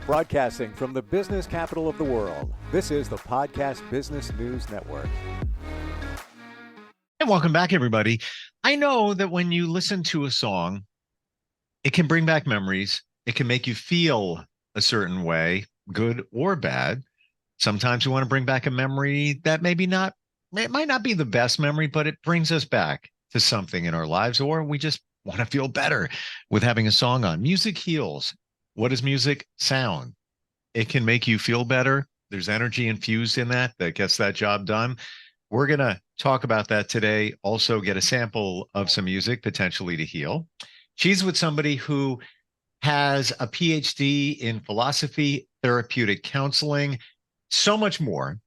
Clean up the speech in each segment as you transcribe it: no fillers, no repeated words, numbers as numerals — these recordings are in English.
Broadcasting from the business capital of the world, this is the Podcast Business News Network. And welcome back, everybody. I know that when you listen to a song, it can bring back memories. It can make you feel a certain way, good or bad. Sometimes we want to bring back a memory that it might not be the best memory, but it brings us back to something in our lives, or we just want to feel better with having a song on. Music heals. What does music sound? It can make you feel better. There's energy infused in that gets that job done. We're going to talk about that today. Also get a sample of some music potentially to heal. She's with somebody who has a PhD in philosophy, therapeutic counseling, so much more.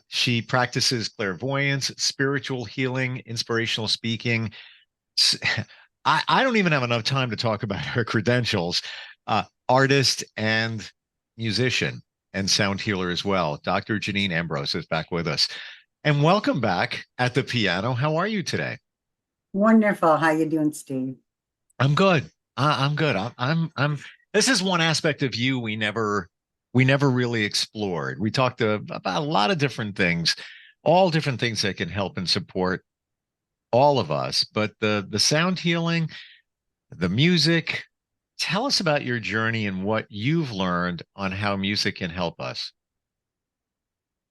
She practices clairvoyance, spiritual healing, inspirational speaking. I don't even have enough time to talk about her credentials. Artist and musician and sound healer as well. Dr. Janine Ambrose is back with us. And welcome back at the piano. How are you today? Wonderful. How you doing, Steve? I'm good. I'm good. I'm this is one aspect of you we never really explored. We talked about a lot of different things, all different things that can help and support all of us, but the sound healing, the music, tell us about your journey and what you've learned on how music can help us.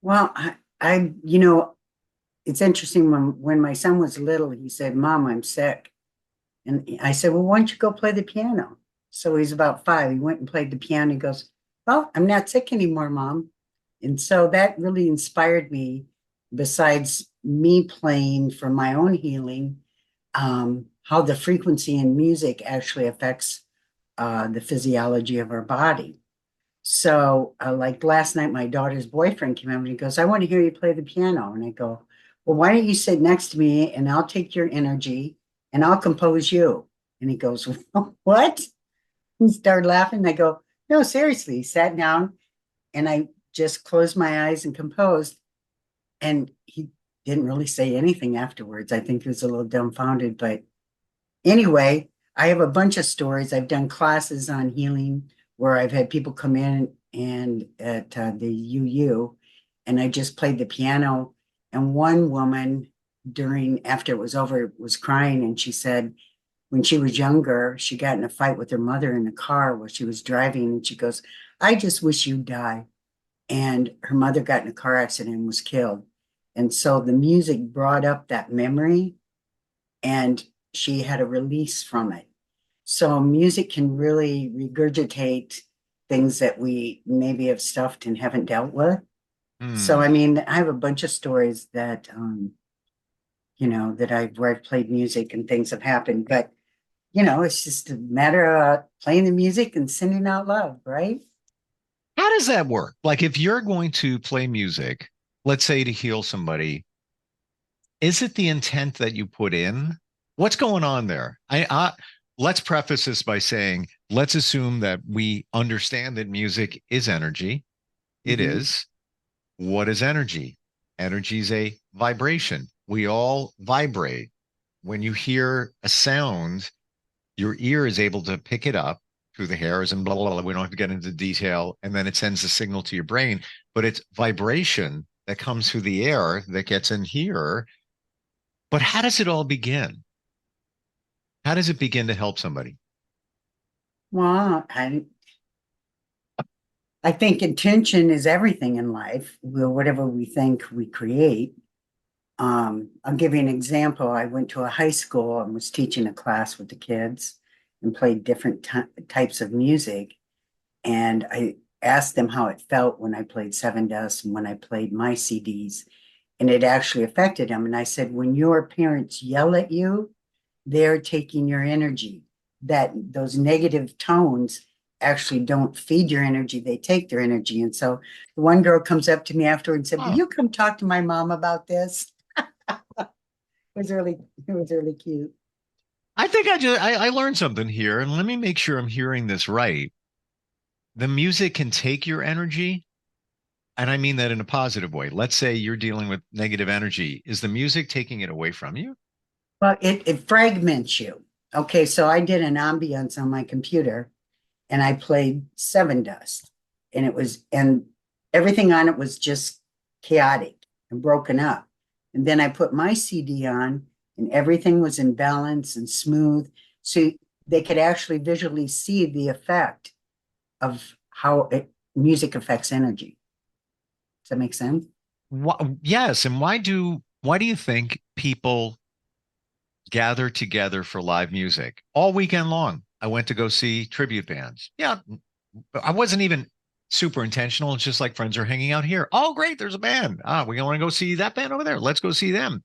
Well, it's interesting when my son was little, he said, "Mom, I'm sick." And I said, "Well, why don't you go play the piano?" So he's about 5. He went and played the piano. He goes, "Well, I'm not sick anymore, Mom." And so that really inspired me, besides me playing for my own healing, how the frequency in music actually affects the physiology of our body. So, like last night, my daughter's boyfriend came over and he goes, "I want to hear you play the piano." And I go, "Well, why don't you sit next to me and I'll take your energy and I'll compose you?" And he goes, "What?" And started laughing. I go, "No, seriously." He sat down and I just closed my eyes and composed. And he didn't really say anything afterwards. I think he was a little dumbfounded. But anyway, I have a bunch of stories. I've done classes on healing where I've had people come in and at the UU, and I just played the piano. And one woman after it was over, was crying, and she said when she was younger, she got in a fight with her mother in the car while she was driving, and she goes, "I just wish you'd die." And her mother got in a car accident and was killed. And so the music brought up that memory, and she had a release from it. So music can really regurgitate things that we maybe have stuffed and haven't dealt with. So, I mean, I have a bunch of stories that, where I've played music and things have happened, but, it's just a matter of playing the music and sending out love, right? How does that work? Like if you're going to play music, let's say to heal somebody, is it the intent that you put in? What's going on there? Let's preface this by saying, let's assume that we understand that music is energy. It Mhm. is. What is energy? Energy is a vibration. We all vibrate. When you hear a sound, your ear is able to pick it up through the hairs and blah, blah, blah. We don't have to get into detail. And then it sends the signal to your brain, but it's vibration that comes through the air that gets in here. But how does it all begin? How does it begin to help somebody? Well, I think intention is everything in life. Whatever we think, we create. I'll give you an example. I went to a high school and was teaching a class with the kids and played different types of music. And I asked them how it felt when I played Seven Dust and when I played my CDs. And it actually affected them. And I said, when your parents yell at you, they're taking your energy. That those negative tones actually don't feed your energy, they take their energy. And so the one girl comes up to me afterward and said, "Will you come talk to my mom about this?" It was really cute. I think I learned something here, and let me make sure I'm hearing this right. The music can take your energy, and I mean that in a positive way. Let's say you're dealing with negative energy. Is the music taking it away from you? Well, it fragments you. Okay, so I did an ambience on my computer, and I played Seven Dust, and everything on it was just chaotic and broken up. And then I put my CD on, and everything was in balance and smooth, so they could actually visually see the effect of how music affects energy. Does that make sense? Yes. And why do you think people gather together for live music all weekend long? I went to go see tribute bands. Yeah, I wasn't even super intentional. It's just like friends are hanging out here. Oh, great, there's a band. We want to go see that band over there. Let's go see them.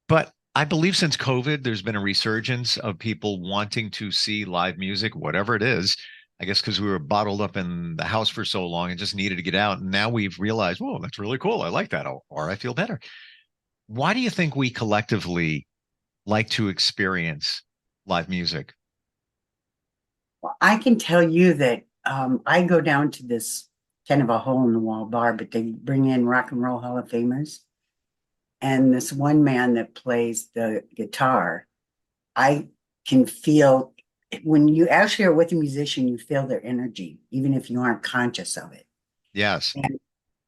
But I believe since COVID, there's been a resurgence of people wanting to see live music, whatever it is. I guess because we were bottled up in the house for so long and just needed to get out. And now we've realized, whoa, that's really cool. I like that. Or I feel better. Why do you think we collectively like to experience live music? Well, I can tell you that I go down to this kind of a hole in the wall bar, but they bring in Rock and Roll Hall of Famers. And this one man that plays the guitar, I can feel when you actually are with a musician, you feel their energy, even if you aren't conscious of it. Yes. And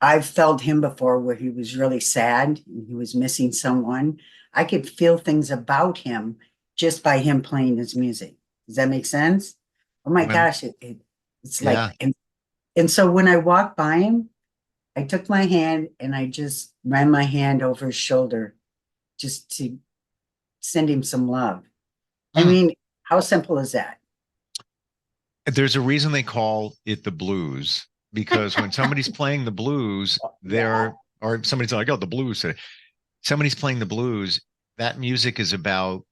I've felt him before where he was really sad and he was missing someone. I could feel things about him just by him playing his music. Does that make sense? Oh my When, gosh, it's like, yeah. and so when I walked by him, I took my hand and I just ran my hand over his shoulder just to send him some love. I Hmm. mean, how simple is that? There's a reason they call it the blues, because when somebody's playing the blues, Yeah. or somebody's like, oh, the blues today. Somebody's playing the blues, that music is about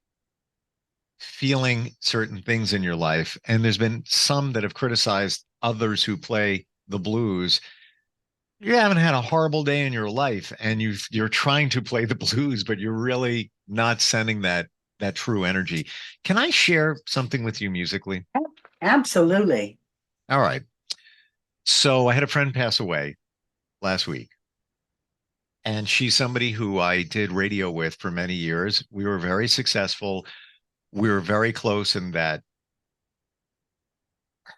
feeling certain things in your life. And there's been some that have criticized others who play the blues. You haven't had a horrible day in your life and you're trying to play the blues, but you're really not sending that true energy. Can I share something with you musically? Absolutely. All right. So I had a friend pass away last week, and she's somebody who I did radio with for many years. We were very successful. We were very close in that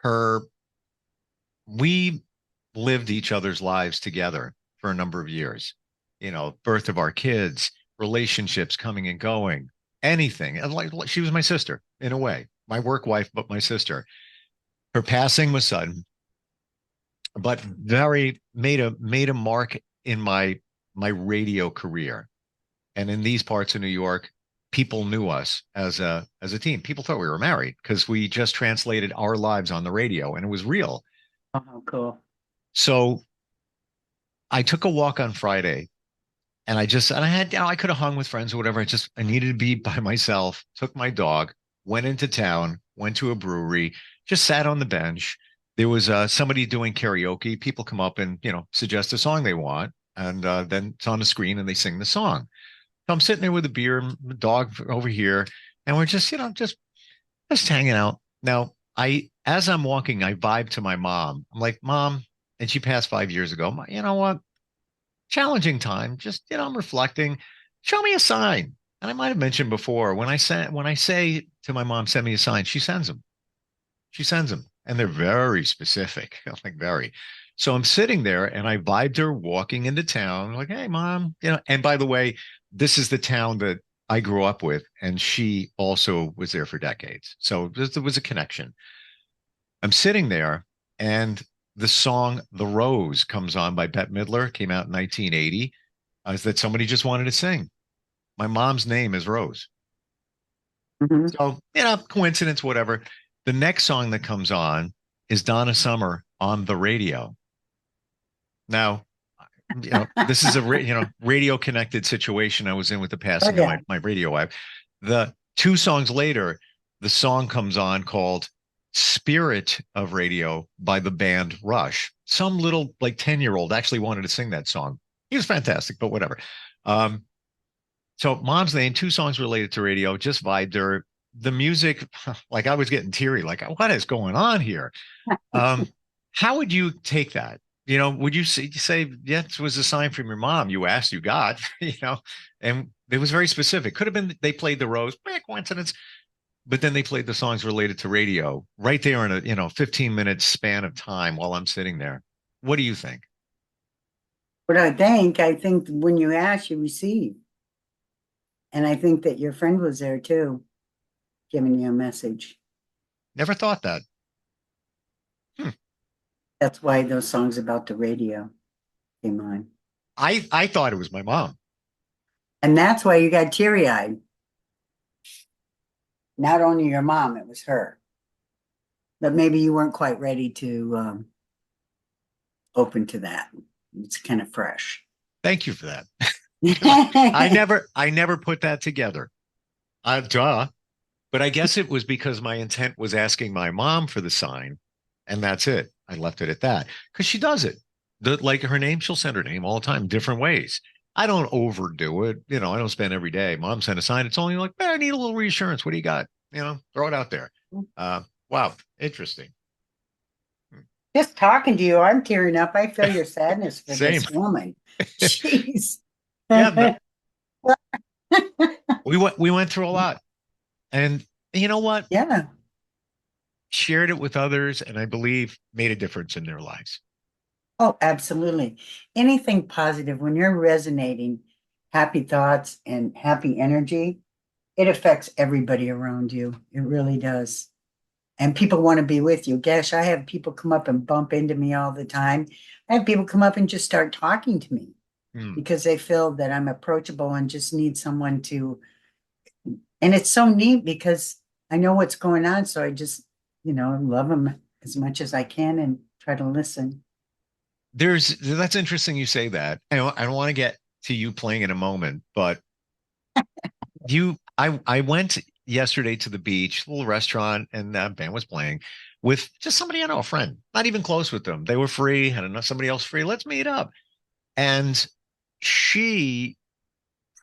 her we lived each other's lives together for a number of years. Birth of our kids, relationships coming and going, anything. And like she was my sister in a way, my work wife, but my sister. Her passing was sudden, but very made a mark in my radio career. And in these parts of New York, people knew us as a team. People thought we were married because we just translated our lives on the radio and it was real. Oh, cool. So I took a walk on Friday and I had, I could have hung with friends or whatever. I needed to be by myself, took my dog, went into town, went to a brewery, just sat on the bench. There was somebody doing karaoke. People come up and, suggest a song they want. And then it's on the screen and they sing the song. So I'm sitting there with a beer, and the dog over here, and we're just hanging out. Now, as I'm walking, I vibe to my mom. I'm like, Mom, and she passed 5 years ago. You know what? Challenging time. Just, I'm reflecting. Show me a sign. And I might have mentioned before when I say to my mom, send me a sign, she sends them. She sends them, and they're very specific, like very. So I'm sitting there, and I vibed her walking into town, like, hey, Mom, And by the way, this is the town that I grew up with, and she also was there for decades. So there was a connection. I'm sitting there, and the song "The Rose" comes on by Bette Midler, came out in 1980. That somebody just wanted to sing. My mom's name is Rose. Mhm. So, coincidence, whatever. The next song that comes on is Donna Summer on the radio. Now, this is a radio connected situation I was in with the Oh, passing of yeah. my radio wife. The 2 songs later, the song comes on called Spirit of Radio by the band Rush. Some little like 10-year-old actually wanted to sing that song. He was fantastic, but whatever. Um, so mom's name, 2 songs related to radio, just vibed her. The music, like I was getting teary, like what is going on here? Um, how would you take that? Would you say yes was a sign from your mom? You asked, you got, and it was very specific. Could have been they played the Rose, coincidence. but then they played the songs related to radio right there in a 15-minute span of time while I'm sitting there. What do you think? What I think when you ask, you receive. And I think that your friend was there too, giving you a message. Never thought that. That's why those songs about the radio came on. I thought it was my mom. And that's why you got teary-eyed. Not only your mom, it was her. But maybe you weren't quite ready to open to that. It's kind of fresh. Thank you for that. I never put that together. Duh. But I guess it was because my intent was asking my mom for the sign, and that's it. I left it at that because she does it. Like her name, she'll send her name all the time, different ways. I don't overdo it. I don't spend every day. Mom sent a sign. It's only like, I need a little reassurance. What do you got? Throw it out there. Wow. Interesting. Just talking to you, I'm tearing up. I feel your sadness for Same. this woman. Jeez. Yeah, we went through a lot. And you know what? Yeah. Shared it with others, and I believe made a difference in their lives. Oh, absolutely. Anything positive, when you're resonating happy thoughts and happy energy, it affects everybody around you. It really does. And people want to be with you. Gosh, I have people come up and bump into me all the time. I have people come up and just start talking to me because they feel that I'm approachable and just need someone to. And it's so neat because I know what's going on. So I just, love them as much as I can and try to listen. That's interesting you say that. I don't want to get to you playing in a moment, but I went yesterday to the beach, little restaurant, and that band was playing with just somebody I know, a friend, not even close with them. They were free, had enough somebody else free. Let's meet up. And she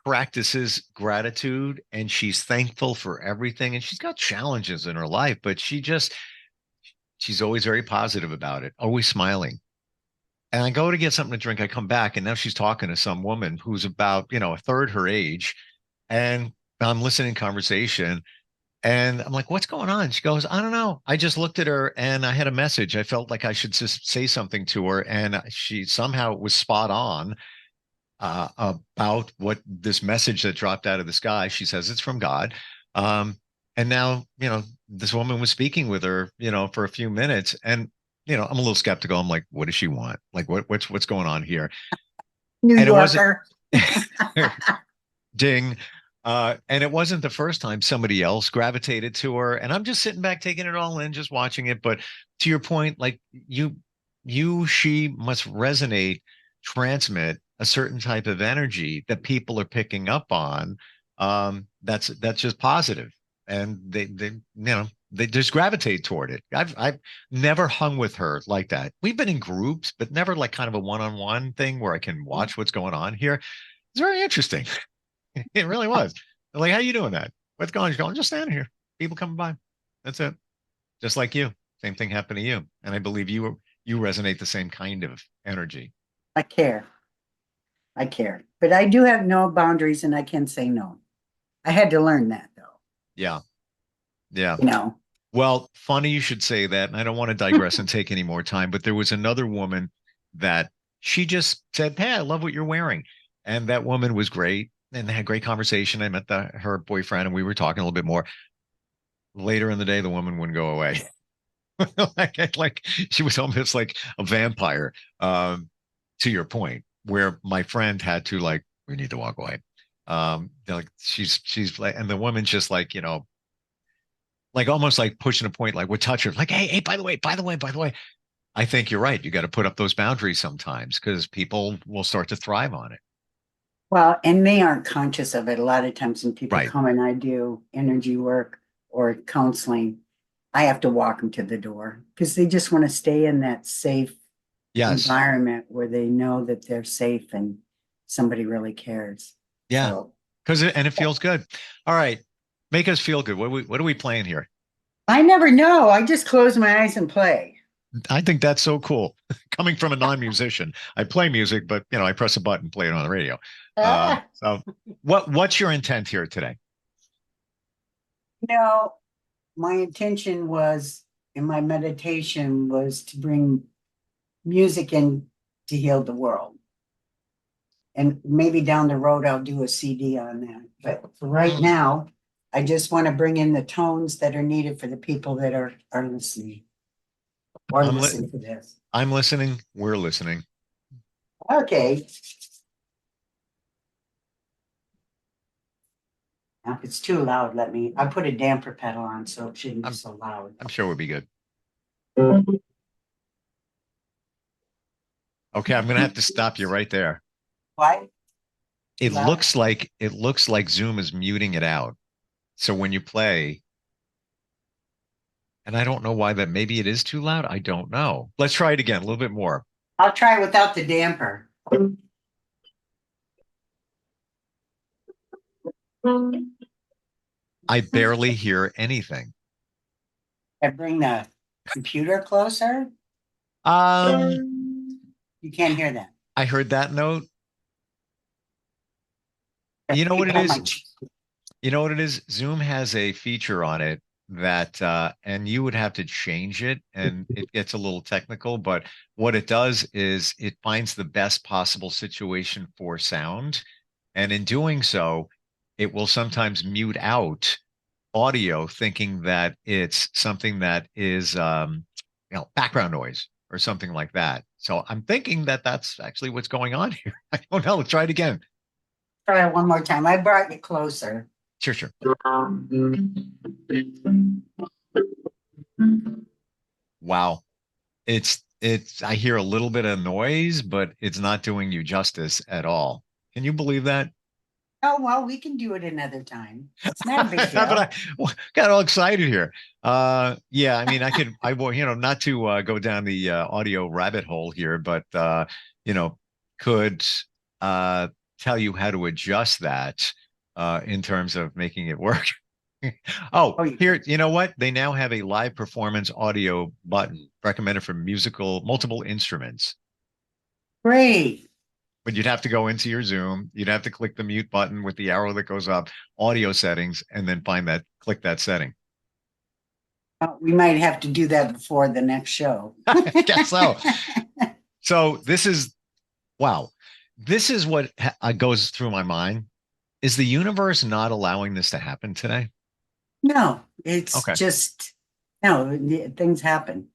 practices gratitude and she's thankful for everything. And she's got challenges in her life, but she's always very positive about it, always smiling. And I go to get something to drink. I come back and now she's talking to some woman who's about, a third her age. And I'm listening to conversation and I'm like, what's going on? She goes, I don't know. I just looked at her and I had a message. I felt like I should just say something to her. And she somehow was spot on about what this message that dropped out of the sky. She says it's from God. And now, this woman was speaking with her, for a few minutes. And, I'm a little skeptical. I'm like, what does she want? Like, what's going on here? New And Yorker. Ding. And it wasn't the first time somebody else gravitated to her. And I'm just sitting back, taking it all in, just watching it. But to your point, like she must resonate, transmit a certain type of energy that people are picking up on. That's just positive. And they just gravitate toward it. I've never hung with her like that. We've been in groups, but never like kind of a one-on-one thing where I can watch what's going on here. It's very interesting. It really was. Like, how you doing that? What's going on? She's going, just standing here. People coming by. That's it. Just like you. Same thing happened to you. And I believe you resonate the same kind of energy. I care. But I do have no boundaries and I can say no. I had to learn that though. Yeah. Yeah. Well, funny you should say that. And I don't want to digress and take any more time, but there was another woman that she just said, hey, I love what you're wearing. And that woman was great and had great conversation. I met her boyfriend and we were talking a little bit more. Later in the day, the woman wouldn't go away. like she was almost like a vampire, to your point, where my friend had to like, we need to walk away. Like she's like, and the woman's just like, like almost like pushing a point, like would touch her, like, hey, by the way. I think you're right. You got to put up those boundaries sometimes because people will start to thrive on it. Well, and they aren't conscious of it. A lot of times when people Right. come and I do energy work or counseling, I have to walk them to the door because they just want to stay in that safe environment where they know that they're safe and somebody really cares. Yeah. Because it feels good. All right. Make us feel good. What are we playing here? I never know. I just close my eyes and play. I think that's so cool. Coming from a non-musician, I play music, but I press a button, play it on the radio. So what's your intent here today? my intention was in my meditation was to bring music in to heal the world. And maybe down the road, I'll do a CD on that. But for right now, I just want to bring in the tones that are needed for the people that are listening or listening to this. I'm listening. We're listening. Okay. Now, if it's too loud, I put a damper pedal on so it shouldn't be so loud. I'm sure we'll be good. Okay, I'm gonna have to stop you right there. Why? It looks like Zoom is muting it out. So when you play, and I don't know why that, maybe it is too loud. I don't know. Let's try it again, a little bit more. I'll try without the damper. I barely hear anything. I bring the computer closer. You can't hear that. I heard that note. You know what it is? You know what it is? Zoom has a feature on it that, and you would have to change it, and it gets a little technical, but what it does is it finds the best possible situation for sound. And in doing so, it will sometimes mute out audio, thinking that it's something that is, background noise or something like that. So I'm thinking that that's actually what's going on here. I don't know. Let's try it again. Try it one more time. I brought you closer. Sure. Wow. I hear a little bit of noise, but it's not doing you justice at all. Can you believe that? Oh, well, we can do it another time. It's not a big deal. But I got all excited here. Yeah, I mean, not to go down the audio rabbit hole here, but could tell you how to adjust that in terms of making it work. Here, you know what? They now have a live performance audio button recommended for multiple instruments. Great. But you'd have to go into your Zoom. You'd have to click the mute button with the arrow that goes up, audio settings, and then click that setting. We might have to do that before the next show. I guess so. So wow. This is what goes through my mind. Is the universe not allowing this to happen today? No, it's just, no, things happen.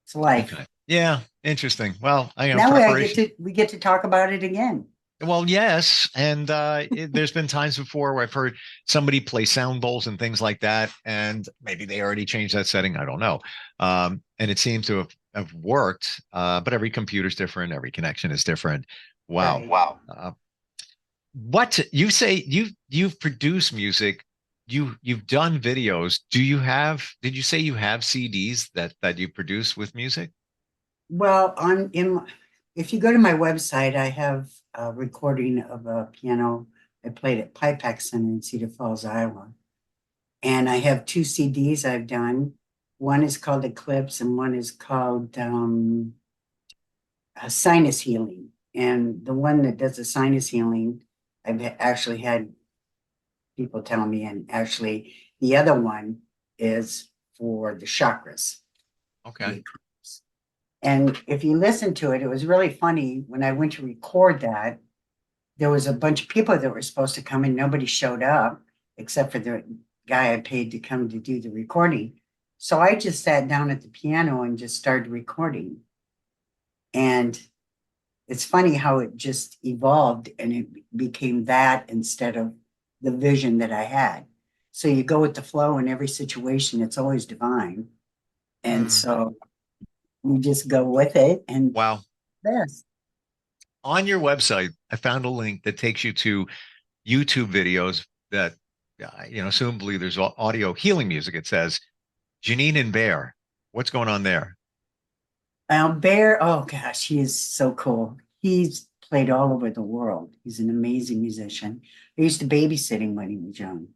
It's life. Okay. Yeah, interesting. Well, now we get to talk about it again. Well, yes, and there's been times before where I've heard somebody play sound bowls and things like that, and maybe they already changed that setting. I don't know, and it seems to have worked. But every computer's different, every connection is different. Wow, Right. wow. What you say? You've produced music. You've done videos. Did you say you have CDs that you produce with music? Well, if you go to my website, I have a recording of a piano I played at Pipex Center in Cedar Falls, Iowa. And I have 2 CDs I've done. One is called Eclipse and one is called Sinus Healing. And the one that does the sinus healing, I've actually had people tell me, and actually the other one is for the chakras. Okay. And if you listen to it, it was really funny. When I went to record that, there was a bunch of people that were supposed to come and nobody showed up except for the guy I paid to come to do the recording. So I just sat down at the piano and just started recording. And it's funny how it just evolved and it became that instead of the vision that I had. So you go with the flow in every situation. It's always divine. And so you just go with it. And wow. Yes. On your website, I found a link that takes you to YouTube videos that, assumably there's audio healing music. It says Janine and Bear. What's going on there? Bear, oh gosh, he is so cool. He's played all over the world. He's an amazing musician. I used to babysit him when he was young.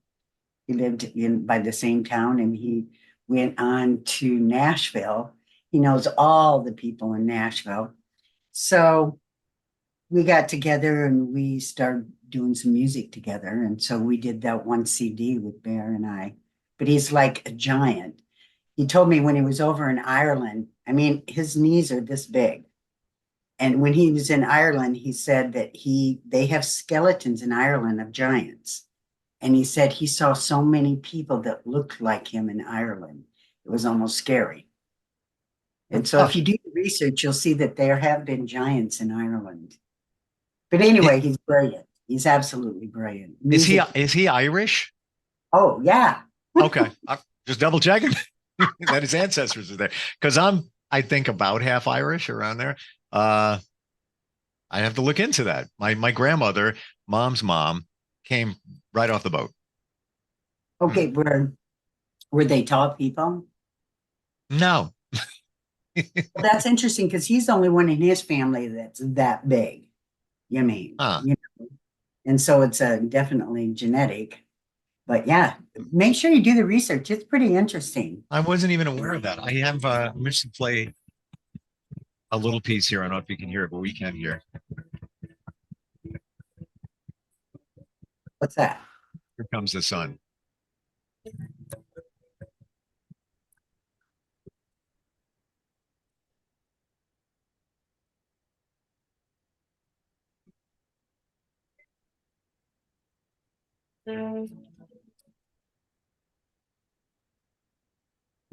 He lived by the same town and he went on to Nashville. He knows all the people in Nashville. So we got together and we started doing some music together. And so we did that one CD with Bear and I. but he's like a giant. He told me when he was over in Ireland, I mean, his knees are this big. And when he was in Ireland, he said that they have skeletons in Ireland of giants. And he said he saw so many people that looked like him in Ireland. It was almost scary. And so if you do the research, you'll see that there have been giants in Ireland. But anyway, he's brilliant. He's absolutely brilliant. Is he Irish? Oh, yeah. Okay. I'm just double checking that his ancestors are there. Because I think about half Irish around there. I have to look into that. My grandmother, mom's mom, came right off the boat. Okay, were they tall people? No. Well, that's interesting because he's the only one in his family that's that big. You mean, you know, and so it's definitely genetic. But yeah, make sure you do the research. It's pretty interesting. I wasn't even aware of that. I have I'm just to play a little piece here. I don't know if you can hear it, but we can hear. What's that? Here comes the sun.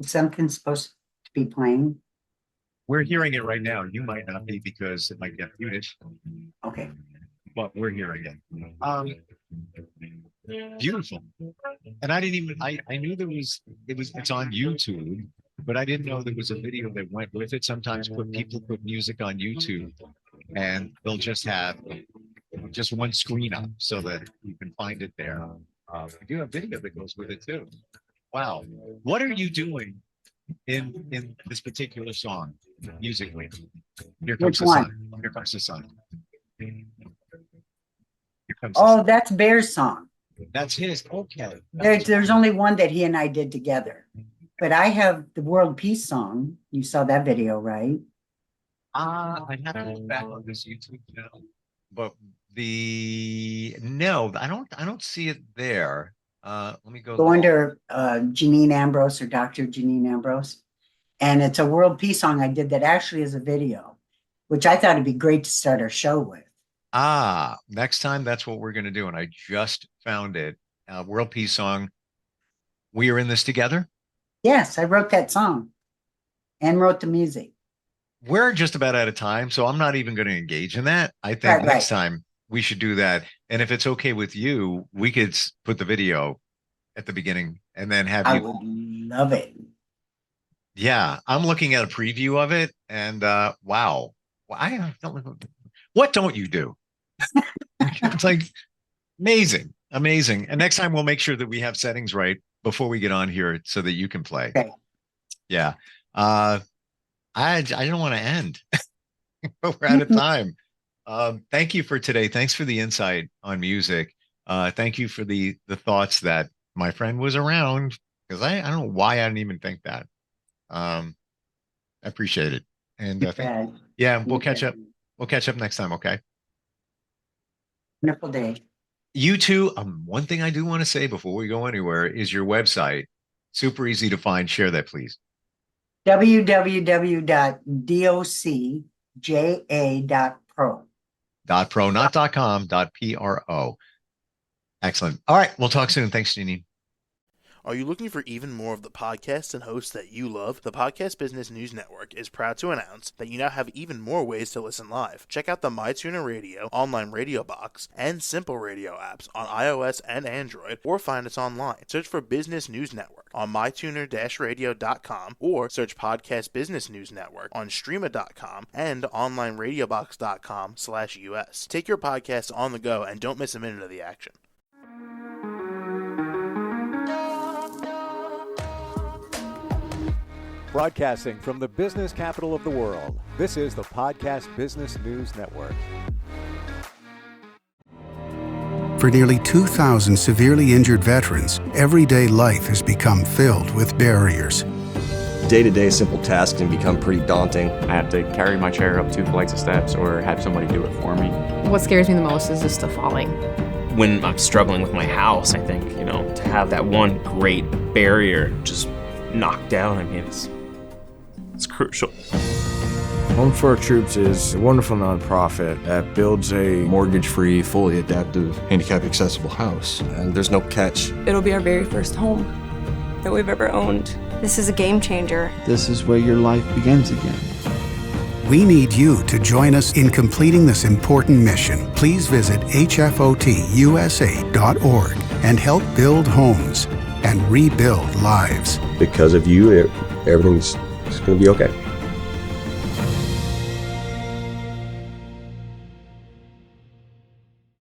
Something's supposed to be playing. We're hearing it right now. You might not be because it might get muted. Okay. But we're hearing it. Beautiful. And I didn't even I knew it's on YouTube, but I didn't know there was a video that went with it. Sometimes people put music on YouTube and they'll just have just one screen up so that you can find it there. We do have video that goes with it too. Wow. What are you doing in this particular song musically? Here comes the sun. Here comes the sun. Oh, that's Bear's song. That's his. Okay. There's only one that he and I did together. But I have the World Peace song. You saw that video, right? I have to look back on this YouTube channel. But I don't see it there. Let me go under Janine Ambrose or Dr. Janine Ambrose. And it's a World Peace song I did that actually is a video, which I thought it'd be great to start our show with. Next time that's what we're going to do. And I just found it. World Peace song. We are in this together. Yes, I wrote that song and wrote the music. We're just about out of time, so I'm not even going to engage in that. I think next time we should do that. And if it's okay with you, we could put the video at the beginning and then have you. I would love it. Yeah, I'm looking at a preview of it, and wow. What don't you do? It's like amazing. And next time we'll make sure that we have settings right before we get on here so that you can play. Okay. Yeah. I don't want to end. We're out of time. Thank you for today. Thanks for the insight on music. Thank you for the thoughts that my friend was around, because I don't know why I didn't even think that. I appreciate it. And we'll catch up. We'll catch up next time. Okay. Wonderful day. You too. One thing I do want to say before we go anywhere is your website. Super easy to find. Share that, please. www.docja.pro. .pro, not .com, .pro. Excellent. All right. We'll talk soon. Thanks, Janine. Are you looking for even more of the podcasts and hosts that you love? The Podcast Business News Network is proud to announce that you now have even more ways to listen live. Check out the MyTuner Radio, online radio box, and Simple Radio apps on iOS and Android, or find us online. Search for Business News Network on mytuner-radio.com, or search Podcast Business News Network on streama.com and onlineradiobox.com/US. Take your podcast on the go and don't miss a minute of the action. Broadcasting from the business capital of the world, this is the Podcast Business News Network. For nearly 2,000 severely injured veterans, everyday life has become filled with barriers. Day-to-day simple tasks can become pretty daunting. I have to carry my chair up 2 flights of steps or have somebody do it for me. What scares me the most is just the falling. When I'm struggling with my house, I think, to have that one great barrier just knocked down, I mean, it's crucial. Home for Our Troops is a wonderful nonprofit that builds a mortgage-free, fully adaptive, handicap-accessible house. And there's no catch. It'll be our very first home that we've ever owned. This is a game changer. This is where your life begins again. We need you to join us in completing this important mission. Please visit hfotusa.org and help build homes and rebuild lives. Because of you, everything's going to be okay.